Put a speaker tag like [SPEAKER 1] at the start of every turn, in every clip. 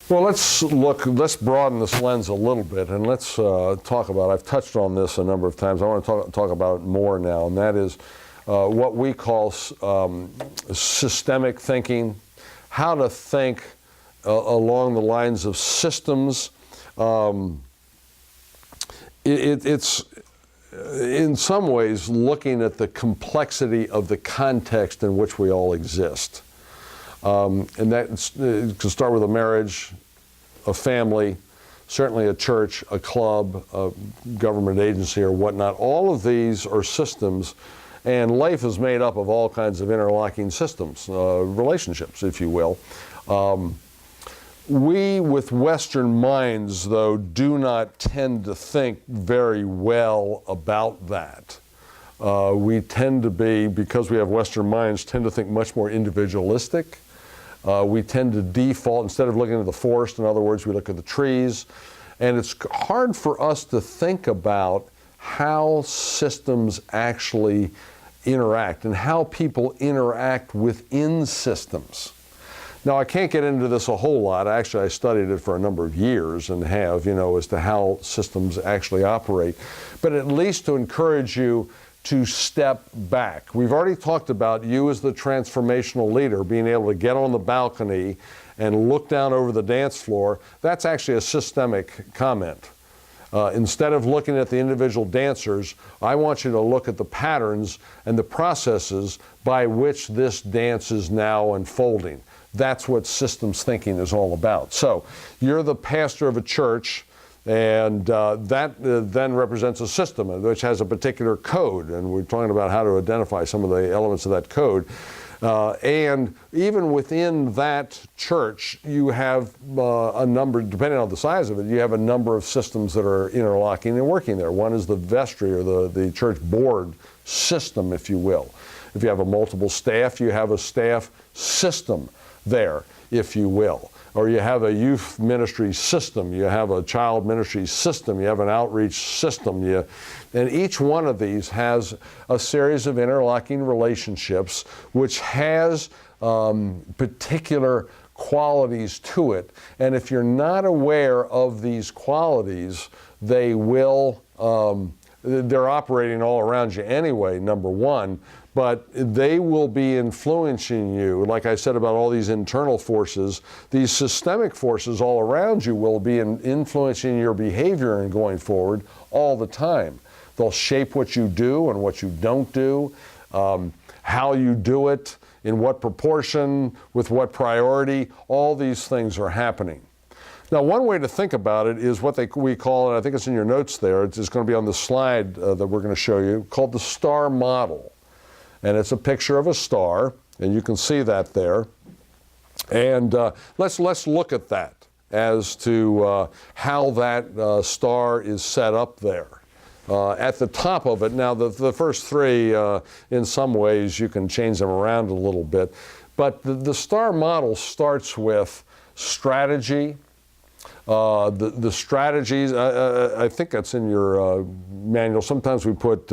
[SPEAKER 1] Well, let's broaden this lens a little bit, and let's talk about, I've touched on this a number of times, I want to talk about it more now, and that is what we call systemic thinking, how to think along the lines of systems. It's in some ways looking at the complexity of the context in which we all exist. And that can start with a marriage, a family, certainly a church, a club, a government agency or whatnot. All of these are systems, and life is made up of all kinds of interlocking systems, relationships, if you will. We, with Western minds, though, do not tend to think very well about that. We tend to be, because we have Western minds, tend to think much more individualistic. We tend to default, instead of looking at the forest, in other words, we look at the trees. And it's hard for us to think about how systems actually interact and how people interact within systems. Now, I can't get into this a whole lot. Actually, I studied it for a number of years and have, as to how systems actually operate. But at least to encourage you to step back. We've already talked about you as the transformational leader being able to get on the balcony and look down over the dance floor. That's actually a systemic comment. Instead of looking at the individual dancers, I want you to look at the patterns and the processes by which this dance is now unfolding. That's what systems thinking is all about. So you're the pastor of a church, and that then represents a system which has a particular code, and we're talking about how to identify some of the elements of that code. And even within that church, you have a number, depending on the size of it, you have a number of systems that are interlocking and working there. One is the vestry, or the church board system, if you will. If you have a multiple staff, you have a staff system there, if you will. Or you have a youth ministry system, you have a child ministry system, you have an outreach system, and each one of these has a series of interlocking relationships which has particular qualities to it. And if you're not aware of these qualities, they will, they're operating all around you anyway, number one, but they will be influencing you. Like I said about all these internal forces, these systemic forces all around you will be influencing your behavior and going forward all the time. They'll shape what you do and what you don't do, how you do it, in what proportion, with what priority. All these things are happening. Now, one way to think about it is what we call, and I think it's in your notes there, it's going to be on the slide that we're going to show you, called the STAR model. And it's a picture of a star, and you can see that there. And let's look at that as to how that star is set up there. At the top of it, now the first three, in some ways, you can change them around a little bit. But the STAR model starts with strategy. The strategies, I think that's in your manual. Sometimes we put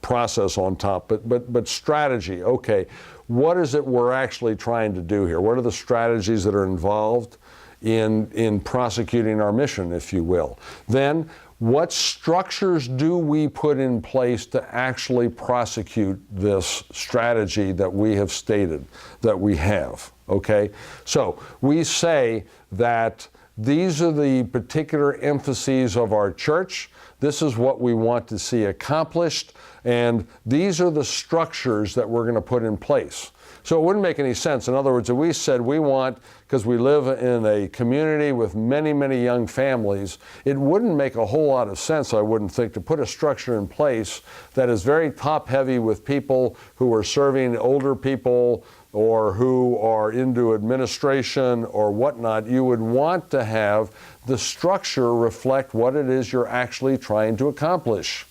[SPEAKER 1] process on top, but strategy. Okay, what is it we're actually trying to do here? What are the strategies that are involved in prosecuting our mission, if you will? Then, what structures do we put in place to actually prosecute this strategy that we have stated that we have? Okay, so we say that these are the particular emphases of our church. This is what we want to see accomplished, and these are the structures that we're going to put in place. So it wouldn't make any sense. In other words, if we said we want, because we live in a community with many, many young families, it wouldn't make a whole lot of sense, I wouldn't think, to put a structure in place that is very top-heavy with people who are serving older people or who are into administration or whatnot. You would want to have the structure reflect what it is you're actually trying to accomplish.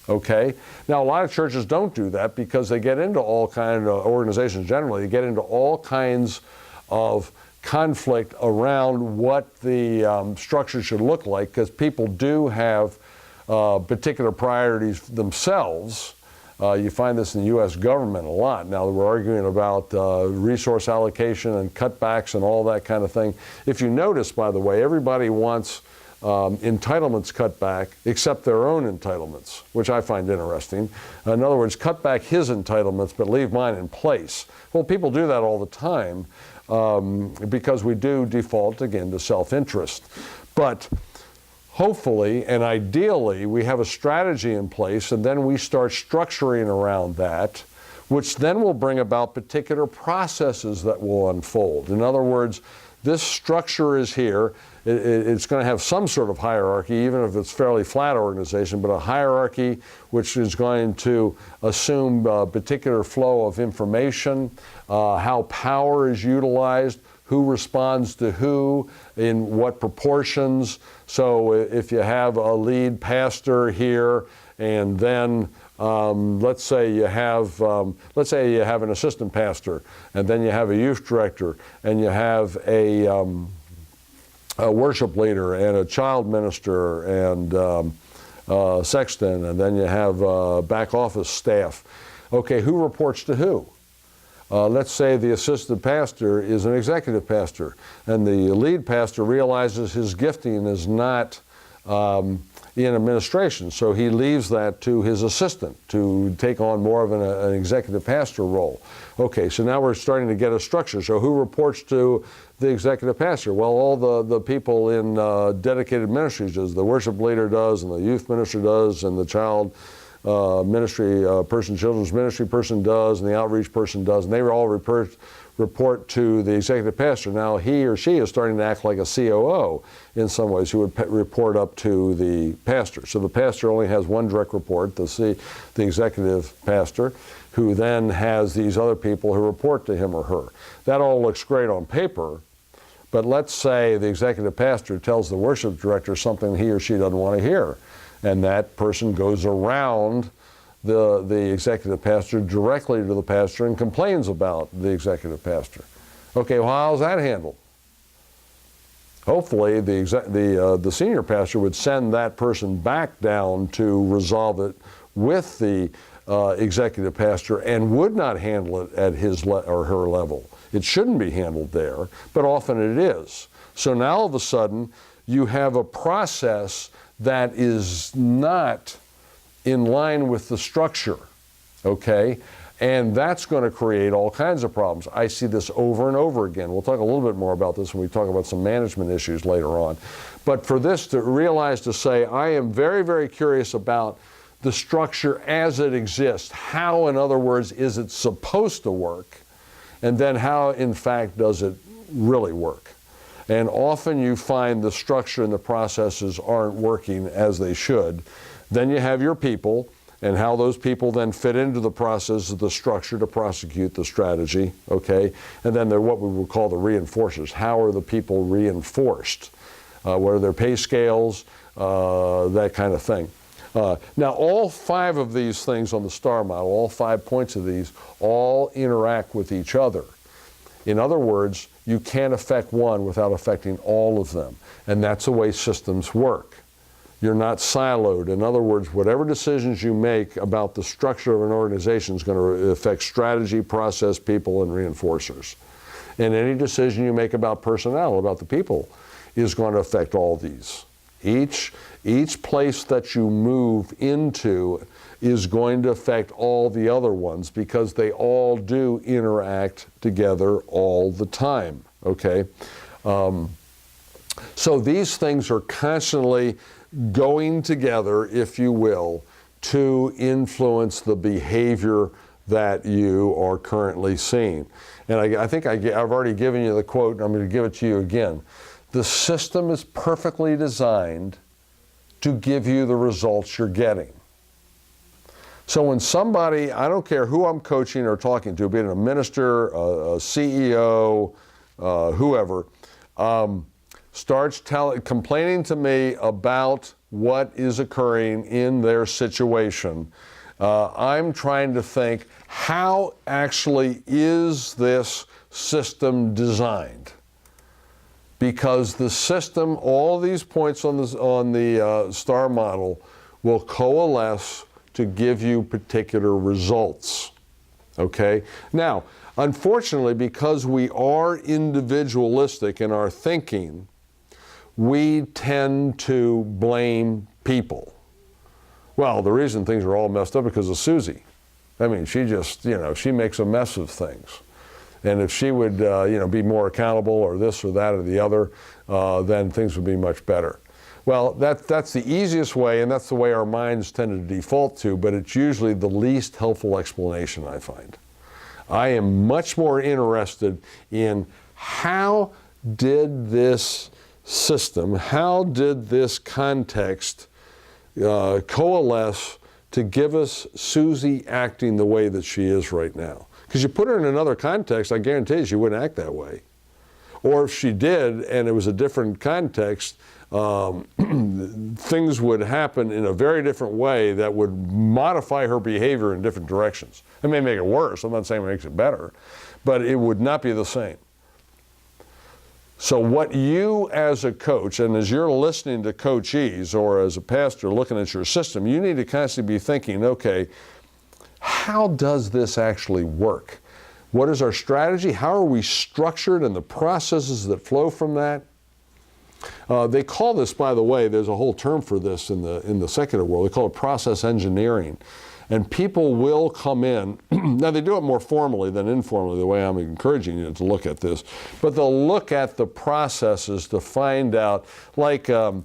[SPEAKER 1] Okay? Now, a lot of churches don't do that because they get into all kinds of organizations generally, they get into all kinds of conflict around what the structure should look like, because people do have particular priorities themselves You find this in the U.S. government a lot. Now that we're arguing about resource allocation and cutbacks and all that kind of thing. If you notice, by the way, everybody wants entitlements cut back except their own entitlements, which I find interesting. In other words, cut back his entitlements but leave mine in place. Well, people do that all the time because we do default, again, to self-interest. But hopefully and ideally, we have a strategy in place, and then we start structuring around that, which then will bring about particular processes that will unfold. In other words, this structure is here. It's going to have some sort of hierarchy, even if it's a fairly flat organization, but a hierarchy which is going to assume a particular flow of information, how power is utilized, who responds to who, in what proportions. So if you have a lead pastor here, and then let's say you have an assistant pastor, and then you have a youth director, and you have a worship leader, and a child minister, and sexton, and then you have back office staff. Okay, who reports to who? Let's say the assistant pastor is an executive pastor, and the lead pastor realizes his gifting is not in administration, so he leaves that to his assistant to take on more of an executive pastor role. Okay, so now we're starting to get a structure. So who reports to the executive pastor? Well, all the people in dedicated ministries does. The worship leader does, and the youth minister does, and the child ministry person, children's ministry person does, and the outreach person does, and they all report to the executive pastor. Now he or she is starting to act like a COO in some ways, who would report up to the pastor. So the pastor only has one direct report, the executive pastor, who then has these other people who report to him or her. That all looks great on paper, but let's say the executive pastor tells the worship director something he or she doesn't want to hear, and that person goes around the executive pastor directly to the pastor and complains about the executive pastor. Okay, well, how's that handled? Hopefully, the senior pastor would send that person back down to resolve it with the executive pastor and would not handle it at his or her level. It shouldn't be handled there, but often it is. So now all of a sudden, you have a process that is not in line with the structure, okay? And that's going to create all kinds of problems. I see this over and over again. We'll talk a little bit more about this when we talk about some management issues later on. But for this to realize, to say, I am very, very curious about the structure as it exists. How, in other words, is it supposed to work? And then how, in fact, does it really work? And often you find the structure and the processes aren't working as they should. Then you have your people, and how those people then fit into the process of the structure to prosecute the strategy, okay? And then they're what we would call the reinforcers. How are the people reinforced? What are their pay scales? That kind of thing. Now, all 5 of these things on the STAR model, all 5 points of these, all interact with each other. In other words, you can't affect one without affecting all of them. And that's the way systems work. You're not siloed. In other words, whatever decisions you make about the structure of an organization is going to affect strategy, process, people, and reinforcers. And any decision you make about personnel, about the people, is going to affect all these. Each place that you move into is going to affect all the other ones, because they all do interact together all the time, okay? So these things are constantly going together, if you will, to influence the behavior that you are currently seeing. And I think I've already given you the quote, and I'm going to give it to you again. The system is perfectly designed to give you the results you're getting. So when somebody, I don't care who I'm coaching or talking to, be it a minister, a CEO, whoever, starts complaining to me about what is occurring in their situation, I'm trying to think, how actually is this system designed? Because the system, all these points on the STAR model, will coalesce to give you particular results. Okay? Now, unfortunately, because we are individualistic in our thinking, we tend to blame people. Well, the reason things are all messed up is because of Susie. I mean, she just, she makes a mess of things. And if she would, be more accountable or this or that or the other, then things would be much better. Well, that's the easiest way, and that's the way our minds tend to default to, but it's usually the least helpful explanation, I find. I am much more interested in how did this system, how did this context coalesce to give us Susie acting the way that she is right now. Because you put her in another context, I guarantee you she wouldn't act that way. Or if she did and it was a different context, things would happen in a very different way that would modify her behavior in different directions. It may make it worse, I'm not saying it makes it better, but it would not be the same. So what you as a coach, and as you're listening to coachees or as a pastor looking at your system, you need to constantly be thinking, okay, how does this actually work? What is our strategy? How are we structured and the processes that flow from that? They call this, by the way, there's a whole term for this in the secular world. They call it process engineering. And people will come in, now they do it more formally than informally, the way I'm encouraging you to look at this, but they'll look at the processes to find out, like a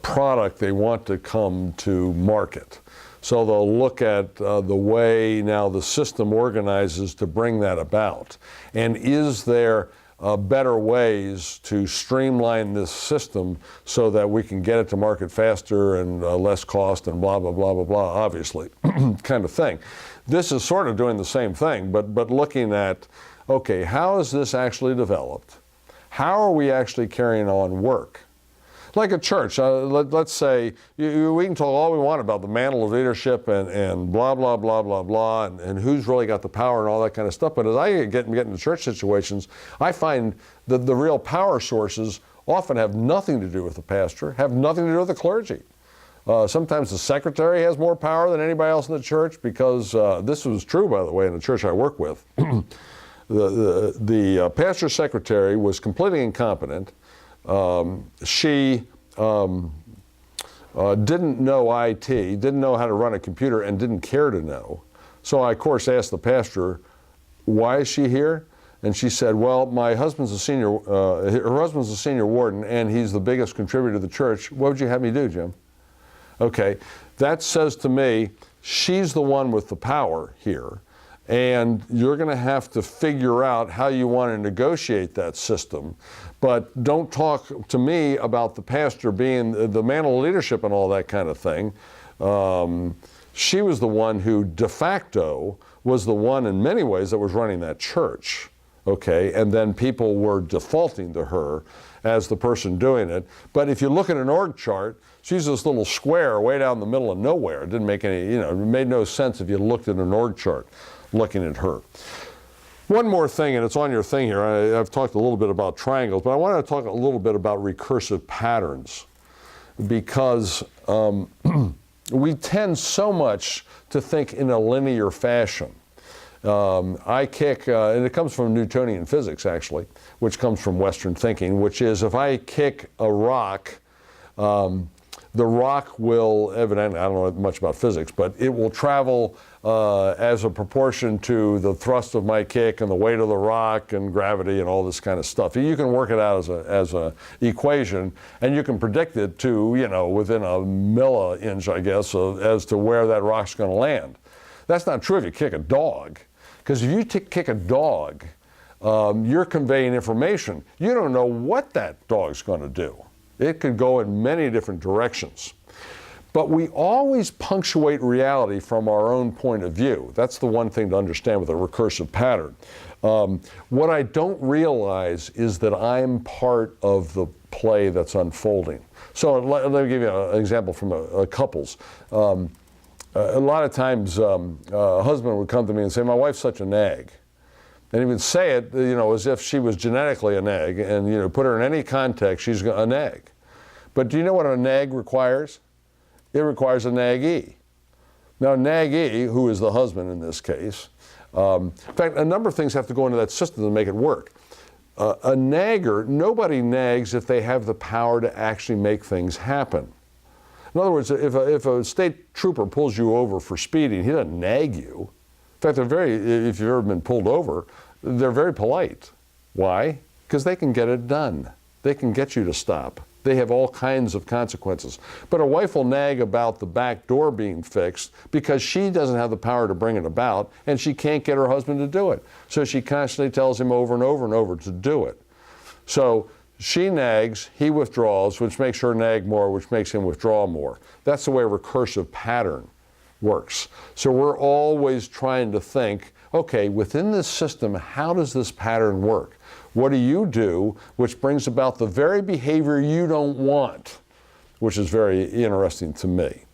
[SPEAKER 1] product they want to come to market. So they'll look at the way now the system organizes to bring that about. And is there better ways to streamline this system so that we can get it to market faster and less cost and blah, blah, blah, blah, blah, obviously, kind of thing. This is sort of doing the same thing, but looking at, okay, how is this actually developed? How are we actually carrying on work? Like a church, let's say, we can talk all we want about the mantle of leadership and blah, blah, blah, blah, blah, and who's really got the power and all that kind of stuff. But as I get into church situations, I find that the real power sources often have nothing to do with the pastor, have nothing to do with the clergy. Sometimes the secretary has more power than anybody else in the church because this was true, by the way, in the church I work with. The pastor's secretary was completely incompetent. She didn't know IT, didn't know how to run a computer, and didn't care to know. So I, of course, asked the pastor, why is she here? And she said, well, my husband's a senior, her husband's a senior warden, and he's the biggest contributor to the church. What would you have me do, Jim? Okay, that says to me, she's the one with the power here. And you're going to have to figure out how you want to negotiate that system. But don't talk to me about the pastor being the mantle of leadership and all that kind of thing. She was the one who de facto was the one in many ways that was running that church. Okay, and then people were defaulting to her as the person doing it. But if you look at an org chart, she's this little square way down the middle of nowhere. It didn't make any, it made no sense if you looked at an org chart looking at her. One more thing, and it's on your thing here. I've talked a little bit about triangles, but I want to talk a little bit about recursive patterns because we tend so much to think in a linear fashion. I kick, and it comes from Newtonian physics actually, which comes from Western thinking, which is if I kick a rock, the rock will evidently, I don't know much about physics, but it will travel as a proportion to the thrust of my kick and the weight of the rock and gravity and all this kind of stuff. You can work it out as a equation, and you can predict it to, within a milli-inch, I guess, as to where that rock's going to land. That's not true if you kick a dog, because if you kick a dog, you're conveying information. You don't know what that dog's going to do. It could go in many different directions. But we always punctuate reality from our own point of view. That's the one thing to understand with a recursive pattern. What I don't realize is that I'm part of the play that's unfolding. So let me give you an example from couples. A lot of times a husband would come to me and say, my wife's such a nag. And he would say it, as if she was genetically a nag, and put her in any context, she's a nag. But do you know what a nag requires? it requires a nagee. Now, nagee, who is the husband in this case, in fact, a number of things have to go into that system to make it work. A nagger, nobody nags if they have the power to actually make things happen. In other words, if a state trooper pulls you over for speeding, he doesn't nag you. In fact, if you've ever been pulled over, they're very polite. Why? Because they can get it done. They can get you to stop. They have all kinds of consequences. But a wife will nag about the back door being fixed because she doesn't have the power to bring it about, and she can't get her husband to do it. So she constantly tells him over and over and over to do it. So she nags, he withdraws, which makes her nag more, which makes him withdraw more. That's the way a recursive pattern works. So we're always trying to think, okay, within this system, how does this pattern work? What do you do which brings about the very behavior you don't want, which is very interesting to me.